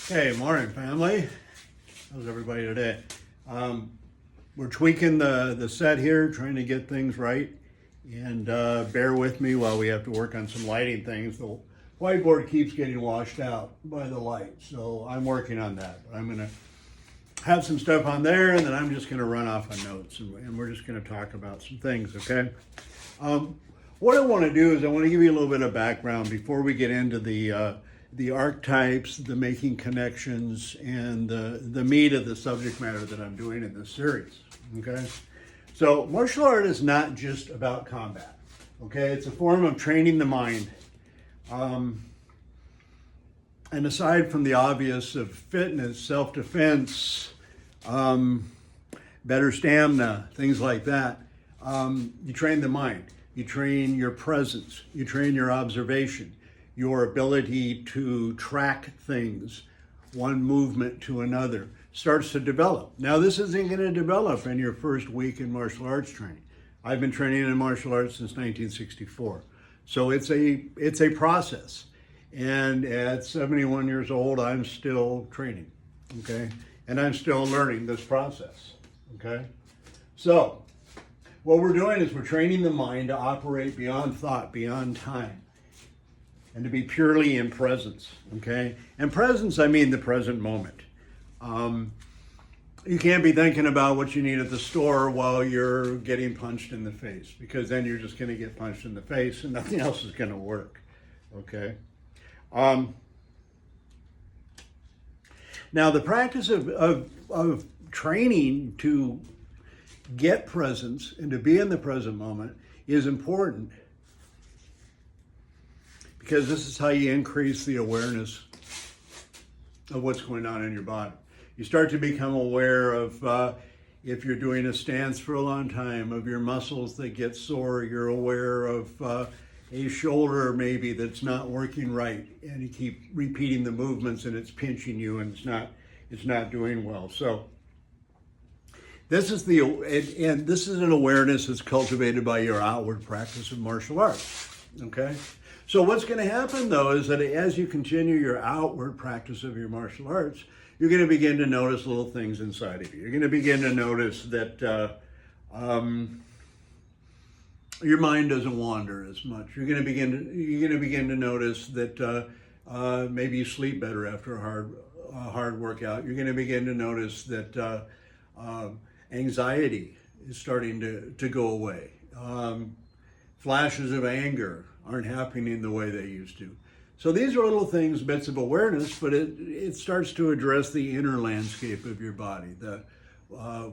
Hey, morning, family. How's everybody today? We're tweaking the set here, trying to get things right, and bear with me while we have to work on some lighting things. The whiteboard keeps getting washed out by the light, so I'm working on that. I'm going to have some stuff on there, and then I'm just going to run off on notes, and we're just going to talk about some things, okay? What I want to do is I want to give you a little bit of background before we get into the archetypes, the making connections, and the meat of the subject matter that I'm doing in this series, okay? So martial art is not just about combat, okay? It's a form of training the mind. And aside from the obvious of fitness, self-defense, better stamina, things like that, you train the mind. You train your presence. You train your observation, your ability to track things, one movement to another, starts to develop. Now, this isn't going to develop in your first week in martial arts training. I've been training in martial arts since 1964. So it's a process. And at 71 years old, I'm still training, okay? And I'm still learning this process, okay? So what we're doing is we're training the mind to operate beyond thought, beyond time, and to be purely in presence, okay? And presence, I mean the present moment. You can't be thinking about what you need at the store while you're getting punched in the face, because then you're just going to get punched in the face and nothing else is going to work, okay? Now, the practice of training to get presence and to be in the present moment is important, because this is how you increase the awareness of what's going on in your body. You start to become aware of if you're doing a stance for a long time, of your muscles that get sore. You're aware of a shoulder maybe that's not working right, and you keep repeating the movements and it's pinching you and it's not doing well. So this is this is an awareness that's cultivated by your outward practice of martial arts, okay? So what's going to happen, though, is that as you continue your outward practice of your martial arts, you're going to begin to notice little things inside of you. You're going to begin to notice that your mind doesn't wander as much. You're going to begin to notice that maybe you sleep better after a hard workout. You're going to begin to notice that anxiety is starting to go away. Flashes of anger aren't happening the way they used to. So these are little things, bits of awareness, but it starts to address the inner landscape of your body,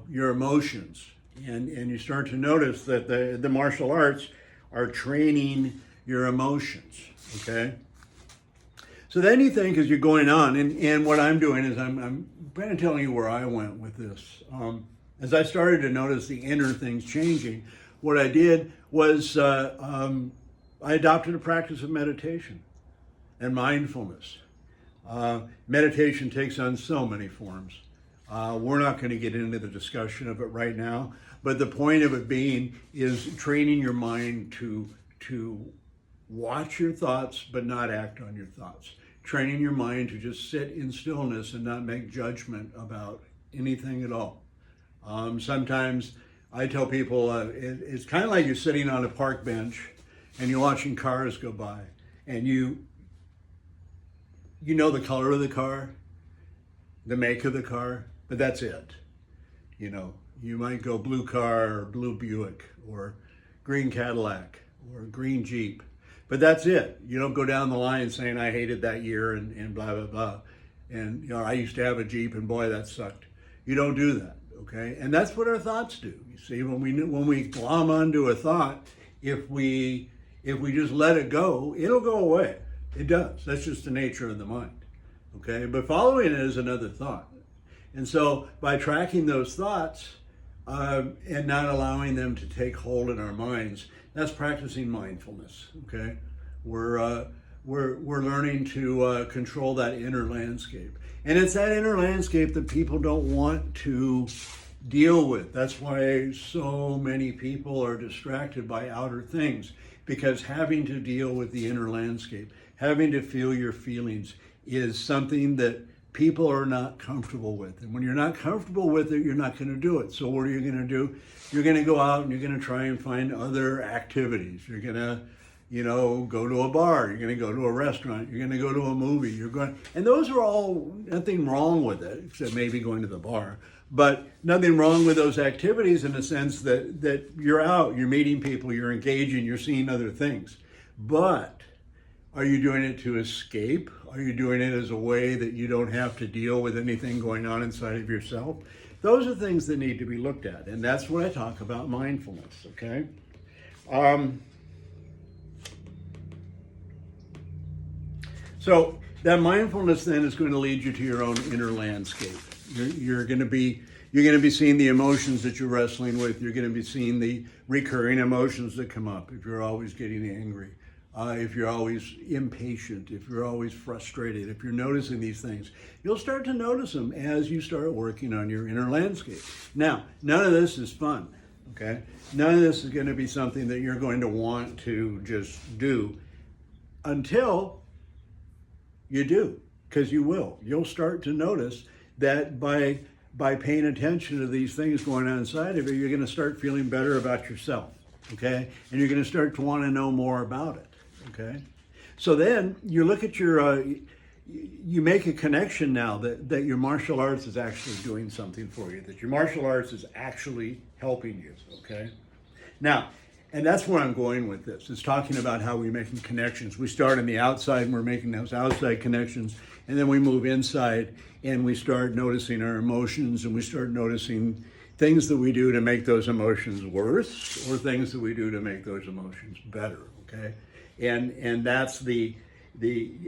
your emotions. And you start to notice that the martial arts are training your emotions, okay? So then you think, as you're going on, and what I'm doing is I'm kind of telling you where I went with this. As I started to notice the inner things changing, what I did was I adopted a practice of meditation and mindfulness. Meditation takes on so many forms. We're not going to get into the discussion of it right now, but the point of it being is training your mind to watch your thoughts but not act on your thoughts. Training your mind to just sit in stillness and not make judgment about anything at all. Sometimes I tell people it's kind of like you're sitting on a park bench and you're watching cars go by, and you know the color of the car, the make of the car, but that's it. You know, you might go blue car or blue Buick or green Cadillac or green Jeep, but that's it. You don't go down the line saying I hated that year and blah, blah, blah. And, you know, I used to have a Jeep and boy, that sucked. You don't do that, okay? And that's what our thoughts do. You see, when we glom onto a thought, if we just let it go, it'll go away. It does. That's just the nature of the mind, okay? But following it is another thought. And so by tracking those thoughts and not allowing them to take hold in our minds, that's practicing mindfulness, okay? We're learning to control that inner landscape. And it's that inner landscape that people don't want to deal with. That's why so many people are distracted by outer things, because having to deal with the inner landscape, having to feel your feelings is something that people are not comfortable with. And when you're not comfortable with it, you're not going to do it. So what are you going to do? You're going to go out and you're going to try and find other activities. You're going to, go to a bar. You're going to go to a restaurant. You're going to go to a movie. And those are all, nothing wrong with it, except maybe going to the bar. But nothing wrong with those activities in the sense that you're out, you're meeting people, you're engaging, you're seeing other things. But are you doing it to escape? Are you doing it as a way that you don't have to deal with anything going on inside of yourself? Those are things that need to be looked at. And that's what I talk about mindfulness, okay? So that mindfulness then is going to lead you to your own inner landscape. You're going to be seeing the emotions that you're wrestling with. You're going to be seeing the recurring emotions that come up. If you're always getting angry, if you're always impatient, if you're always frustrated, if you're noticing these things, you'll start to notice them as you start working on your inner landscape. Now, none of this is fun, okay? None of this is going to be something that you're going to want to just do until you do, because you will. You'll start to notice that by paying attention to these things going on inside of you, you're going to start feeling better about yourself, okay? And you're going to start to want to know more about it, okay? So then you look at your, you make a connection now that your martial arts is actually doing something for you, that your martial arts is actually helping you, okay? Now, and that's where I'm going with this. It's talking about how we're making connections. We start on the outside and we're making those outside connections, and then we move inside and we start noticing our emotions, and we start noticing things that we do to make those emotions worse or things that we do to make those emotions better, okay? And that's the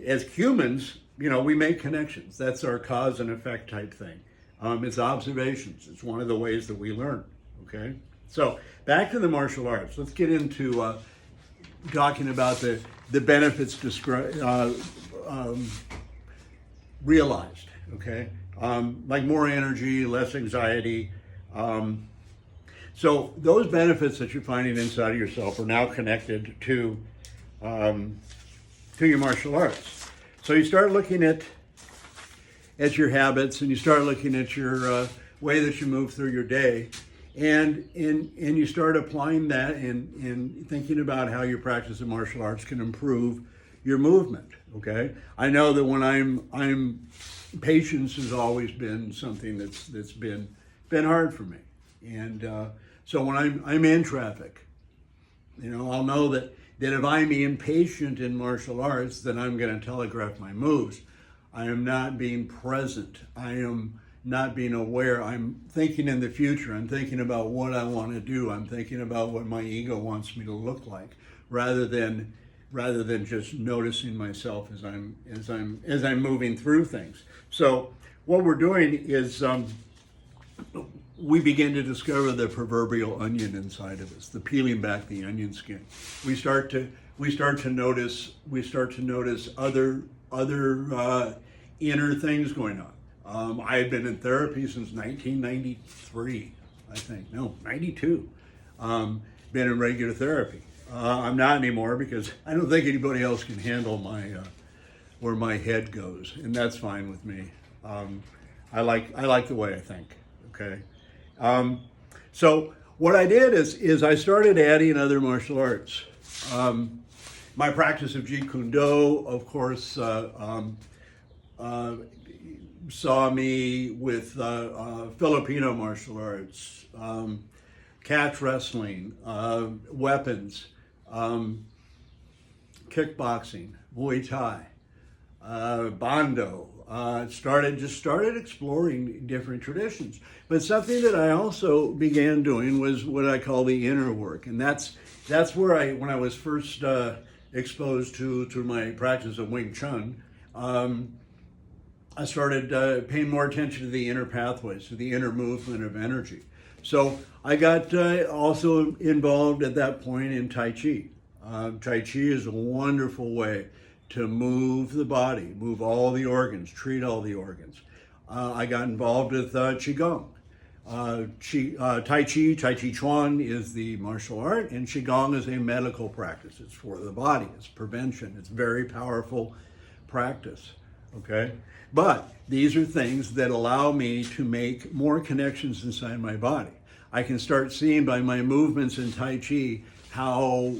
as humans, we make connections. That's our cause and effect type thing. It's observations. It's one of the ways that we learn, okay? So back to the martial arts. Let's get into talking about the benefits realized, okay? Like more energy, less anxiety. So those benefits that you're finding inside of yourself are now connected to your martial arts. So you start looking at your habits, and you start looking at your way that you move through your day. And you start applying that and thinking about how your practice of martial arts can improve your movement, okay? I know that when I'm patience has always been something that's been hard for me. And so when I'm in traffic, I'll know that if I'm impatient in martial arts, then I'm going to telegraph my moves. I am not being present. I am not being aware. I'm thinking in the future. I'm thinking about what I want to do. I'm thinking about what my ego wants me to look like, rather than just noticing myself as I'm moving through things. So what we're doing is we begin to discover the proverbial onion inside of us, the peeling back the onion skin. We start to notice other inner things going on. I had been in therapy since 1993, I think. No, 92. Been in regular therapy. I'm not anymore because I don't think anybody else can handle where my head goes, and that's fine with me. I like the way I think. Okay. So what I did is I started adding other martial arts. My practice of Jeet Kune Do, of course, saw me with Filipino martial arts, catch wrestling, weapons, kickboxing, Muay Thai, Bando. Started exploring different traditions. But something that I also began doing was what I call the inner work, and that's where when I was first exposed to my practice of Wing Chun. I started paying more attention to the inner pathways, to the inner movement of energy. So I got also involved at that point in Tai Chi. Tai Chi is a wonderful way to move the body, move all the organs, treat all the organs. I got involved with Qigong. Tai Chi Chuan is the martial art, and Qigong is a medical practice. It's for the body, it's prevention, it's very powerful practice. okay? But these are things that allow me to make more connections inside my body. I can start seeing by my movements in Tai Chi how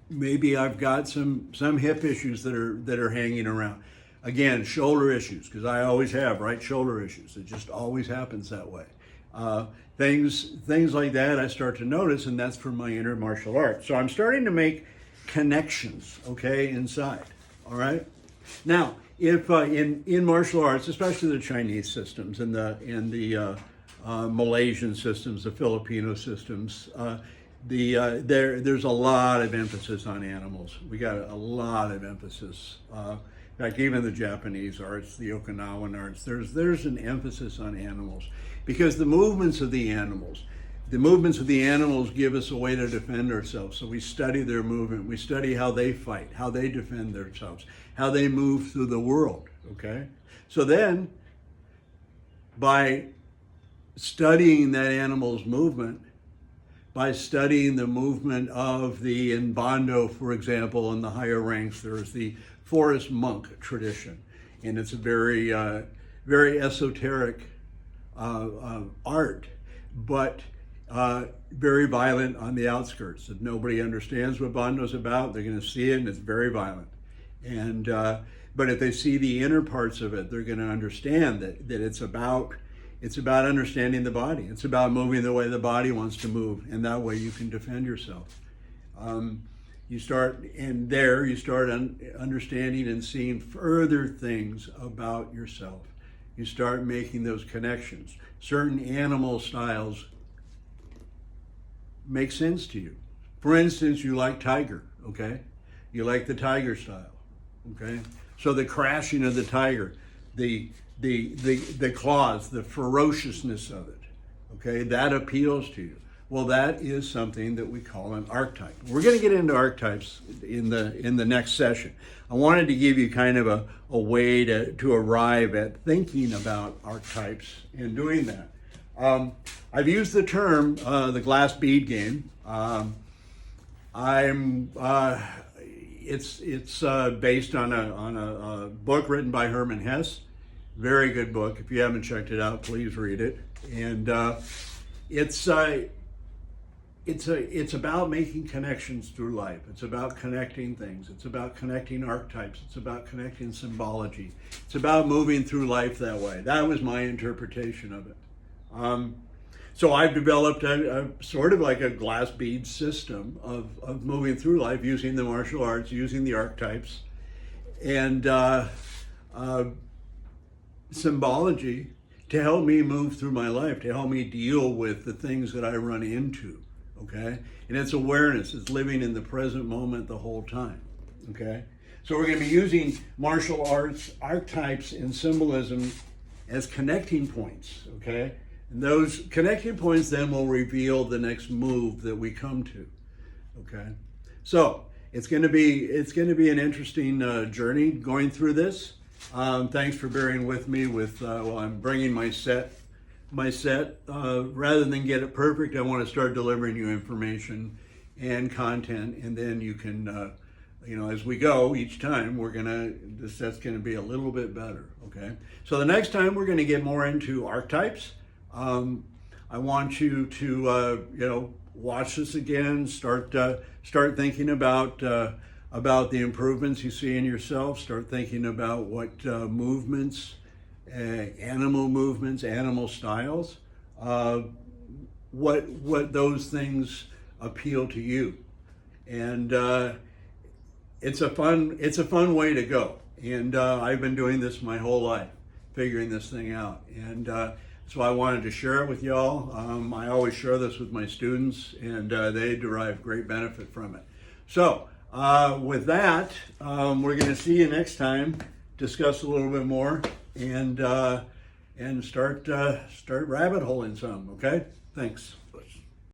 maybe I've got some hip issues that are hanging around. Again, shoulder issues, because I always have right shoulder issues. It just always happens that way. Things like that I start to notice, and that's from my inner martial arts. So I'm starting to make connections, okay, inside. All right. Now, if in martial arts, especially the Chinese systems and the Malaysian systems, the Filipino systems, there's a lot of emphasis on animals. We got a lot of emphasis. In fact, even the Japanese arts, the Okinawan arts, there's an emphasis on animals because the movements of the animals give us a way to defend ourselves. So we study their movement. We study how they fight, how they defend themselves, how they move through the world, okay? So then, by studying that animal's movement, by studying the movement of the Inbando, for example, in the higher ranks, there's the forest monk tradition, and it's a very, very esoteric art, but very violent on the outskirts. If nobody understands what Bando's about, they're going to see it, and it's very violent. And but if they see the inner parts of it, they're going to understand that it's about understanding the body. It's about moving the way the body wants to move, and that way you can defend yourself. You start understanding and seeing further things about yourself. You start making those connections. Certain animal styles make sense to you. For instance, you like tiger, okay? You like the tiger style, okay? So the crashing of the tiger, the claws, the ferociousness of it, okay? That appeals to you. Well, that is something that we call an archetype. We're going to get into archetypes in the next session. I wanted to give you kind of a way to arrive at thinking about archetypes and doing that. I've used the term the glass bead game. It's based on a book written by Hermann Hesse. Very good book. If you haven't checked it out, please read it. And it's about making connections through life. It's about connecting things. It's about connecting archetypes. It's about connecting symbology. It's about moving through life that way. That was my interpretation of it. So I've developed a sort of like a glass bead system of moving through life using the martial arts, using the archetypes, and symbology to help me move through my life, to help me deal with the things that I run into, okay? And it's awareness, it's living in the present moment the whole time, okay? So we're going to be using martial arts, archetypes, and symbolism as connecting points, okay? And those connecting points then will reveal the next move that we come to, okay? So it's going to be an interesting journey going through this. Thanks for bearing with me with while I'm bringing my set. Rather than get it perfect, I want to start delivering you information and content, and then you can, as we go each time, the set's gonna be a little bit better. Okay. So the next time we're gonna get more into archetypes. I want you to watch this again. Start thinking about the improvements you see in yourself. Start thinking about what movements, animal movements, animal styles, what those things appeal to you, and it's a fun way to go. And I've been doing this my whole life, figuring this thing out, and so I wanted to share it with y'all. I always share this with my students, and they derive great benefit from it. So with that, we're going to see you next time, discuss a little bit more, and start rabbit holing some. Okay, thanks.